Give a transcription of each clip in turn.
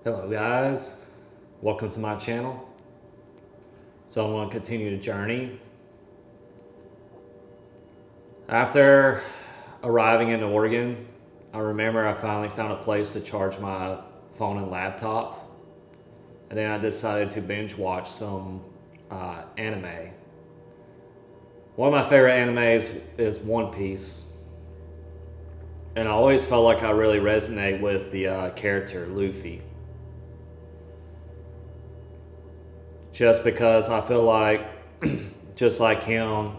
Hello guys, welcome to my channel. So I'm going to continue the journey. After arriving in Oregon, I remember I finally found a place to charge my phone and laptop. And then I decided to binge watch some anime. One of my favorite animes is One Piece. And I always felt like I really resonate with the character Luffy. Just because I feel like, just like him,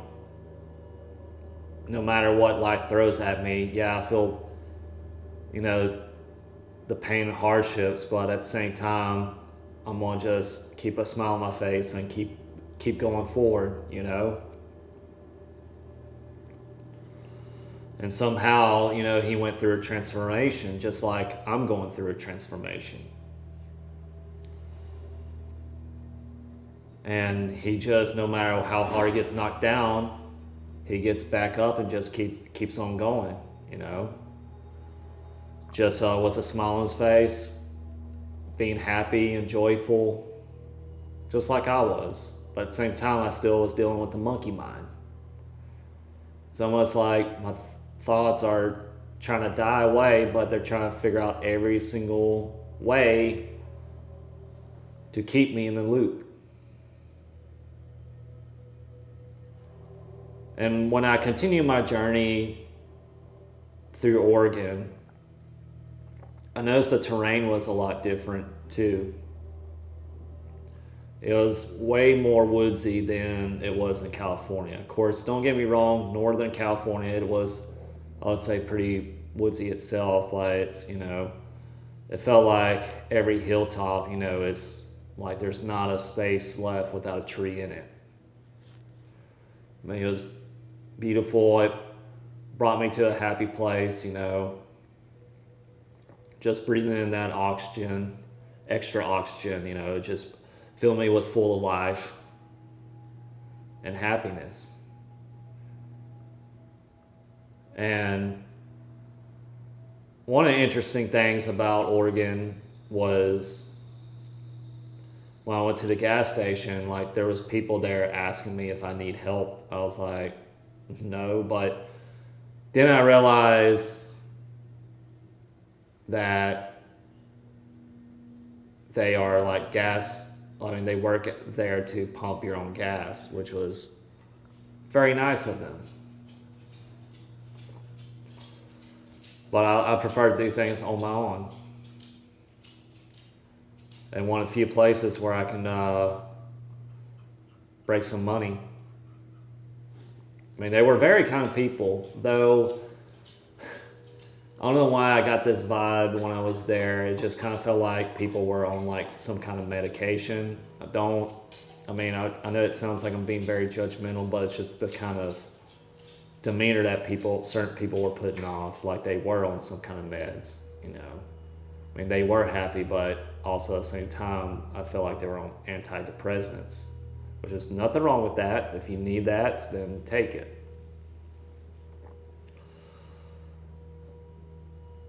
no matter what life throws at me, yeah, I feel, you know, the pain and hardships, but at the same time, I'm gonna just keep a smile on my face and keep going forward, you know. And somehow, he went through a transformation, just like I'm going through a transformation. And he just, no matter how hard he gets knocked down, he gets back up and just keeps on going, you know. Just with a smile on his face, being happy and joyful, just like I was. But at the same time, I still was dealing with the monkey mind. It's almost like my thoughts are trying to die away, but they're trying to figure out every single way to keep me in the loop. And when I continued my journey through Oregon, I noticed the terrain was a lot different too. It was way more woodsy than it was in California. Of course, don't get me wrong, Northern California, it was, I would say, pretty woodsy itself, but it felt like every hilltop, is like there's not a space left without a tree in it. I mean, it was beautiful. It brought me to a happy place, just breathing in that oxygen, extra oxygen, it just filled me with full of life and happiness. And one of the interesting things about Oregon was when I went to the gas station, like there was people there asking me if I need help. I was like, no, but then I realized that they are like they work there to pump your own gas, which was very nice of them. But I prefer to do things on my own. And one of the few places where I can break some money. I mean, they were very kind people, though I don't know why I got this vibe when I was there. It just kind of felt like people were on like some kind of medication. I know it sounds like I'm being very judgmental, but it's just the kind of demeanor that certain people were putting off, like they were on some kind of meds, I mean, they were happy, but also at the same time, I felt like they were on antidepressants, which is nothing wrong with that. If you need that, then take it.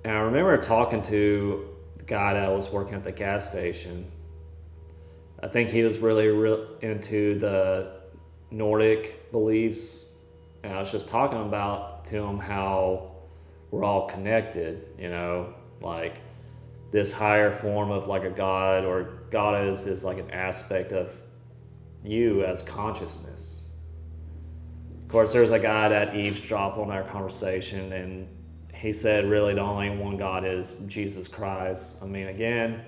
And I remember talking to the guy that was working at the gas station. I think he was really into the Nordic beliefs. And I was just talking about to him how we're all connected, like this higher form of like a God or goddess is like an aspect of you as consciousness. Of course, there's a guy that eavesdropped on our conversation, and he said really the only one God is Jesus Christ. I mean, again,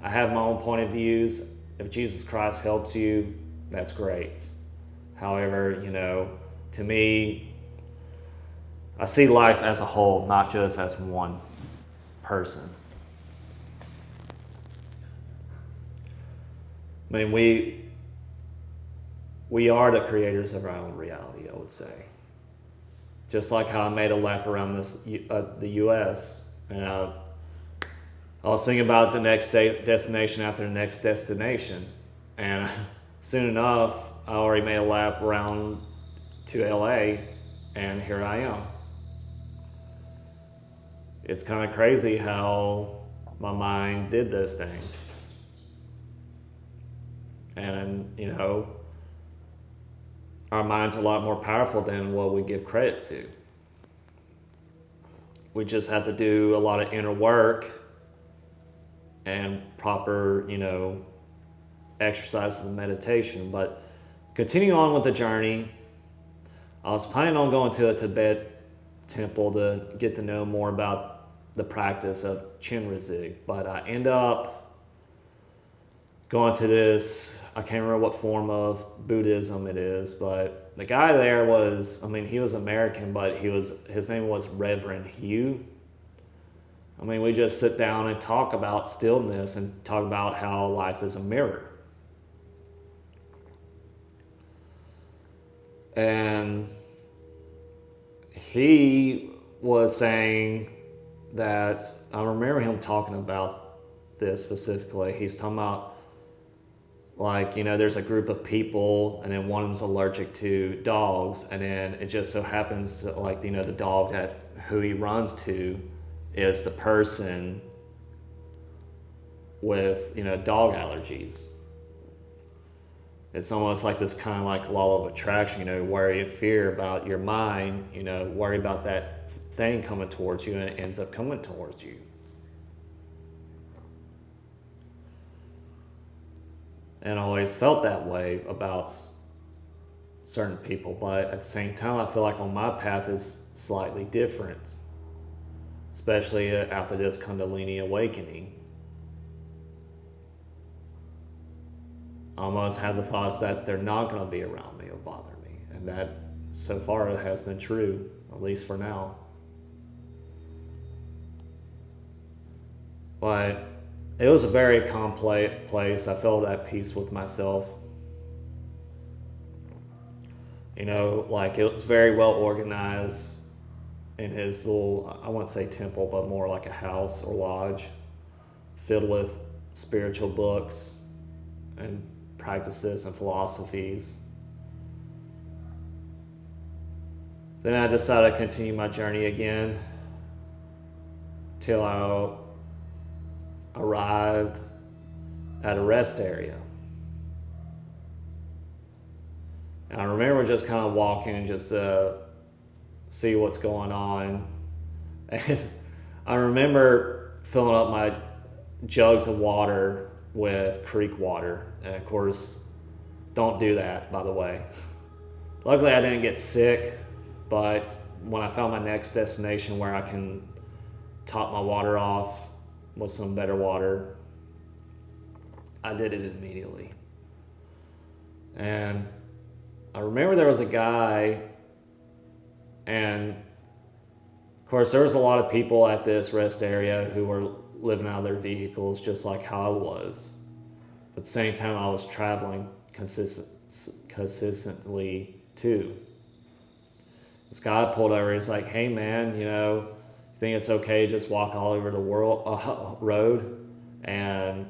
I have my own point of views. If Jesus Christ helps you, that's great. However, to me, I see life as a whole, not just as one person. I mean, we are the creators of our own reality, I would say. Just like how I made a lap around the U.S. and I was thinking about the next destination after the next destination, and soon enough, I already made a lap around to L.A. and here I am. It's kind of crazy how my mind did those things. And, our mind's a lot more powerful than what we give credit to. We just have to do a lot of inner work and proper, exercises and meditation. But continue on with the journey. I was planning on going to a Tibet temple to get to know more about the practice of Chenrezig, but I end up going to this, I can't remember what form of Buddhism it is, but the guy there he was American, but his name was Reverend Hugh. We just sit down and talk about stillness and talk about how life is a mirror. And he was saying that, I remember him talking about this specifically. He's talking about, there's a group of people, and then one of them's allergic to dogs, and then it just so happens that, the dog who he runs to is the person with, dog allergies. It's almost like this kind of law of attraction, worry and fear about your mind, worry about that thing coming towards you, and it ends up coming towards you. And I always felt that way about certain people, but at the same time, I feel like on my path is slightly different, especially after this Kundalini awakening. I almost have the thoughts that they're not going to be around me or bother me, and that so far it has been true, at least for now. But it was a very calm place. I felt at peace with myself. It was very well organized in his little, I wouldn't say temple, but more like a house or lodge, filled with spiritual books and practices and philosophies. Then I decided to continue my journey again till I arrived at a rest area. And I remember just kind of walking just to see what's going on. And I remember filling up my jugs of water with creek water. And of course, don't do that, by the way. Luckily, I didn't get sick, but when I found my next destination where I can top my water off with some better water, I did it immediately. And I remember there was a guy, and of course there was a lot of people at this rest area who were living out of their vehicles just like how I was. But at the same time, I was traveling consistently too. This guy pulled over, he's like, "Hey man, you think it's okay to just walk all over the road?" And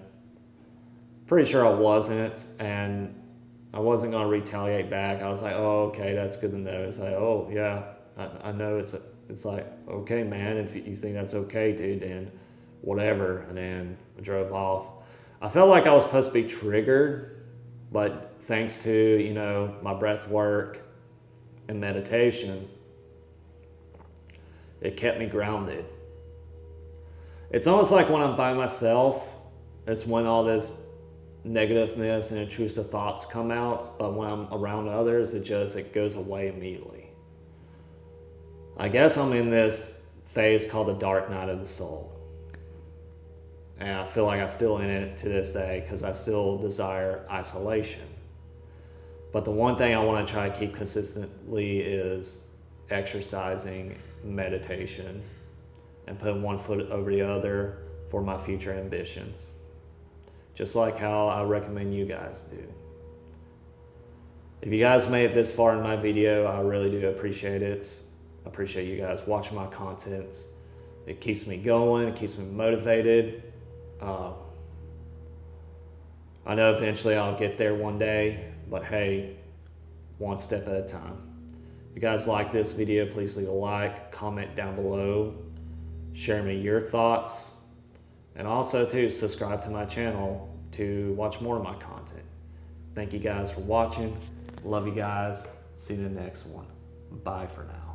pretty sure I wasn't, and I wasn't going to retaliate back. I was like, "Oh, okay, that's good to know." It's like, "Oh yeah, I know." It's like, "Okay man, if you think that's okay, dude, then whatever." And then I drove off. I felt like I was supposed to be triggered, but thanks to my breath work and meditation, it kept me grounded. It's almost like when I'm by myself, it's when all this negativeness and intrusive thoughts come out, but when I'm around others, it goes away immediately. I guess I'm in this phase called the dark night of the soul. And I feel like I'm still in it to this day because I still desire isolation. But the one thing I want to try to keep consistently is exercising, meditation, and putting one foot over the other for my future ambitions. Just like how I recommend you guys do. If you guys made it this far in my video, I really do appreciate it. I appreciate you guys watching my content. It keeps me going, it keeps me motivated. I know eventually I'll get there one day, but hey, one step at a time. If you guys like this video, please leave a like, comment down below, share me your thoughts, And also, too, subscribe to my channel to watch more of my content. Thank you guys for watching. Love you guys. See you in the next one. Bye for now.